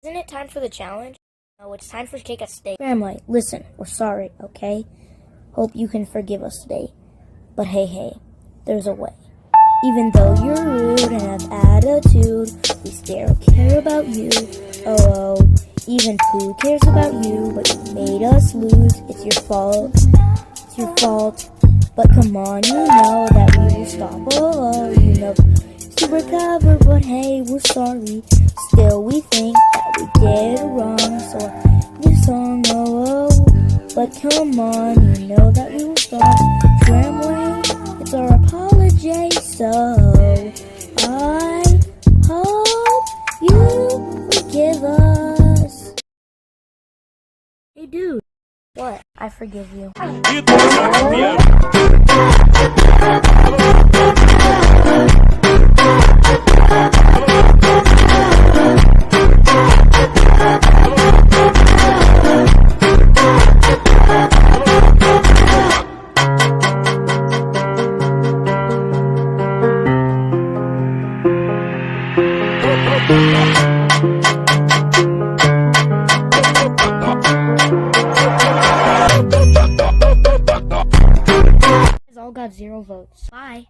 Isn't it time for the challenge? No, it's time for Cake a Steak. Tramway, listen, we're sorry, okay? Hope you can forgive us today. But hey, there's a way. Even though you're rude and have attitude, we still care about you. Oh, even who cares about you? But you made us lose. It's your fault. It's your fault. But come on, you know that we will stop. Oh, you know, super clever, but hey, we're sorry. Still, we think that we did wrong. So, this song, oh, but come on, you know that we will stop. Tramway, it's our apology. So, I hope you forgive us. Hey, dude. What? I forgive you. All got 0 votes. Bye.